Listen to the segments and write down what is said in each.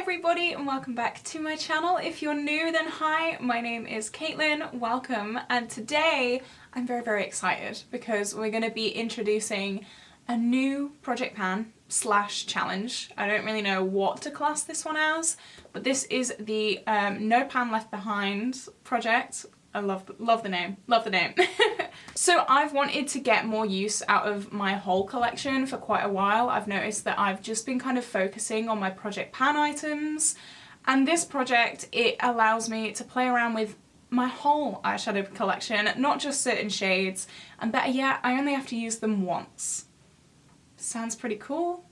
everybody and welcome back to my channel. If you're new, then hi, my name is Caitlin, welcome, and today I'm very excited because we're going to be introducing a new project pan slash challenge. I don't really know what to class this one as, but this is the No Pan Left Behind project. I love the name, love the name. So I've wanted to get more use out of my whole collection for quite a while. I've noticed that I've just been kind of focusing on my project pan items, and this project, it allows me to play around with my whole eyeshadow collection, not just certain shades, and better yet, I only have to use them once. Sounds pretty cool.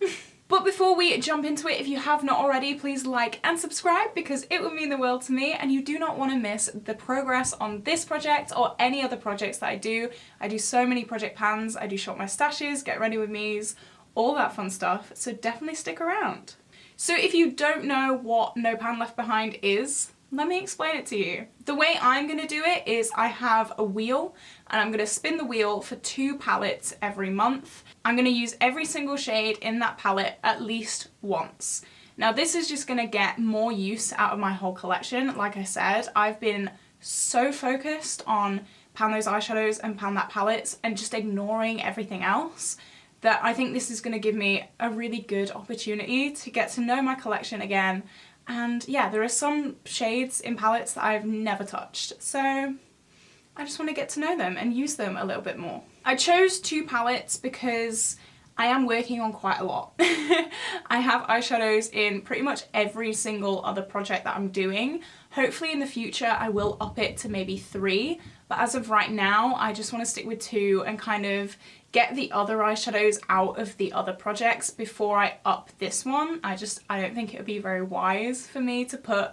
But before we jump into it, if you have not already, please like and subscribe because it would mean the world to me, and you do not want to miss the progress on this project or any other projects that I do. I do so many project pans, I do short my stashes, get ready with me's, all that fun stuff, so definitely stick around. So if you don't know what No Pan Left Behind is, let me explain it to you. The way I'm going to do it is I have a wheel and I'm going to spin the wheel for 2 palettes every month. I'm going to use every single shade in that palette at least once. Now this is just going to get more use out of my whole collection. Like I said, I've been so focused on pan those eyeshadows and pan that palettes and just ignoring everything else that I think this is going to give me a really good opportunity to get to know my collection again. And yeah, there are some shades in palettes that I've never touched, so I just want to get to know them and use them a little bit more. I chose 2 palettes because I am working on quite a lot. I have eyeshadows in pretty much every single other project that I'm doing. Hopefully in the future I will up it to maybe 3, but as of right now I just want to stick with 2 and kind of get the other eyeshadows out of the other projects before I up this one. I don't think it would be very wise for me to put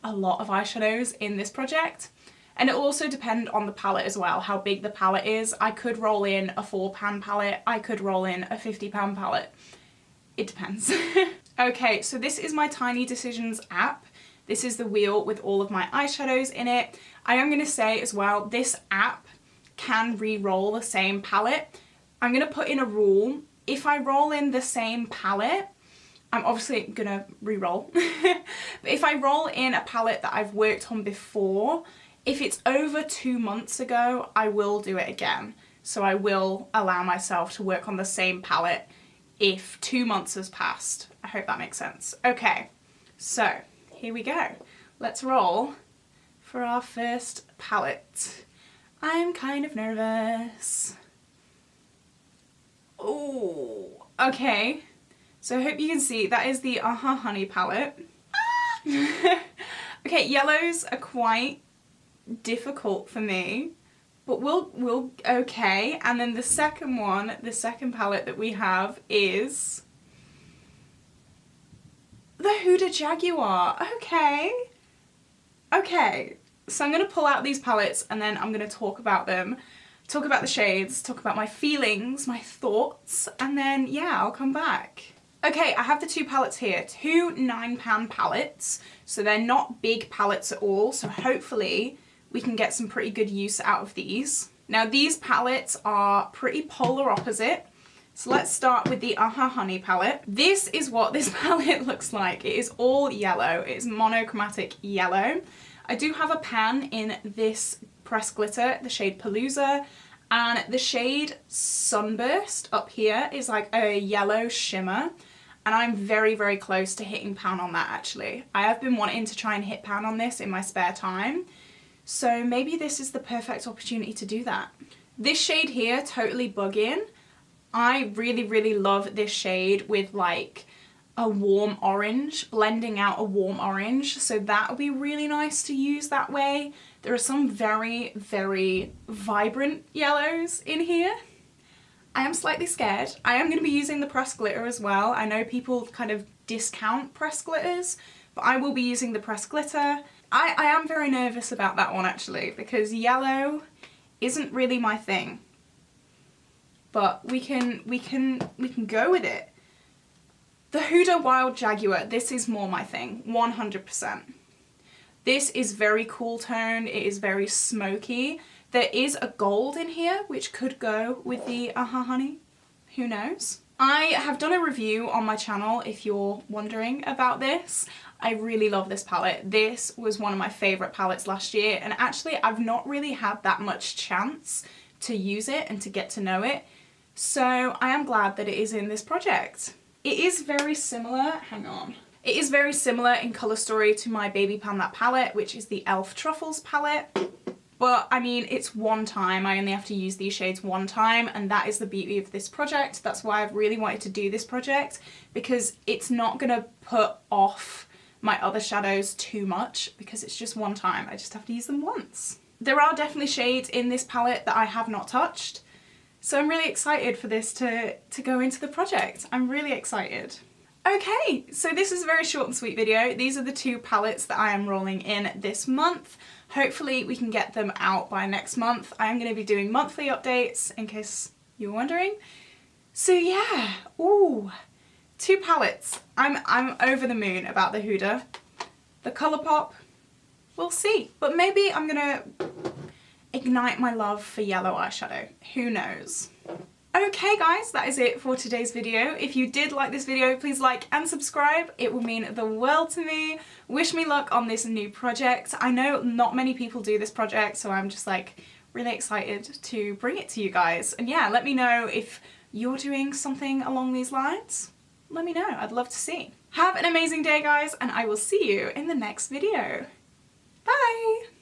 a lot of eyeshadows in this project. And it will also depend on the palette as well, how big the palette is. I could roll in a 4 pan palette, I could roll in a 50 pan palette. It depends. Okay, so this is my Tiny Decisions app. This is the wheel with all of my eyeshadows in it. I am going to say as well, this app can re-roll the same palette. I'm going to put in a rule. If I roll in the same palette, I'm obviously going to re-roll. But if I roll in a palette that I've worked on before, if it's over 2 months ago, I will do it again. So I will allow myself to work on the same palette if 2 months has passed. I hope that makes sense. Okay, so here we go. Let's roll for our first palette. I'm kind of nervous. Oh, okay. So I hope you can see that is the Honey palette. Okay, yellows are quite difficult for me, but we'll okay. And then the second one, the second palette that we have is the Huda Jaguar. Okay, so I'm gonna pull out these palettes and then I'm gonna talk about them, talk about the shades, talk about my feelings, my thoughts, and then yeah, I'll come back. Okay, I have the 2 palettes here, 2 9 pan palettes, so they're not big palettes at all, so hopefully we can get some pretty good use out of these. Now these palettes are pretty polar opposite, so let's start with the Honey palette. This is what this palette looks like. It is all yellow, it is monochromatic yellow. I do have a pan in this pressed glitter, the shade Palooza, and the shade Sunburst up here is like a yellow shimmer, and I'm very close to hitting pan on that actually. I have been wanting to try and hit pan on this in my spare time, so maybe this is the perfect opportunity to do that. This shade here, Totally Buggin', I really love this shade with like a warm orange, blending out a warm orange, so that would be really nice to use that way. There are some very vibrant yellows in here. I am slightly scared. I am going to be using the pressed glitter as well. I know people kind of discount pressed glitters, but I will be using the pressed glitter. I am very nervous about that one actually, because yellow isn't really my thing. But we can go with it. The Huda Wild Jaguar, this is more my thing, 100%. This is very cool toned, it is very smoky. There is a gold in here, which could go with the Honey, who knows? I have done a review on my channel if you're wondering about this. I really love this palette. This was one of my favourite palettes last year, and actually I've not really had that much chance to use it and to get to know it, so I am glad that it is in this project. It is very similar, hang on. It is very similar in colour story to my Baby Pan That palette, which is the e.l.f. Truffles palette. But I mean, it's one time, I only have to use these shades one time, and that is the beauty of this project. That's why I've really wanted to do this project, because it's not gonna put off my other shadows too much, because it's just one time, I just have to use them once. There are definitely shades in this palette that I have not touched, so I'm really excited for this to go into the project. I'm really excited. Okay, so this is a very short and sweet video. These are the two palettes that I am rolling in this month. Hopefully we can get them out by next month. I am going to be doing monthly updates in case you were wondering. So yeah, ooh, two palettes. I'm over the moon about the Huda. The Colourpop, we'll see. But maybe I'm going to ignite my love for yellow eyeshadow. Who knows? Okay guys, that is it for today's video. If you did like this video, please like and subscribe. It will mean the world to me. Wish me luck on this new project. I know not many people do this project, so I'm just like really excited to bring it to you guys. And yeah, let me know if you're doing something along these lines. Let me know, I'd love to see. Have an amazing day guys, and I will see you in the next video. Bye!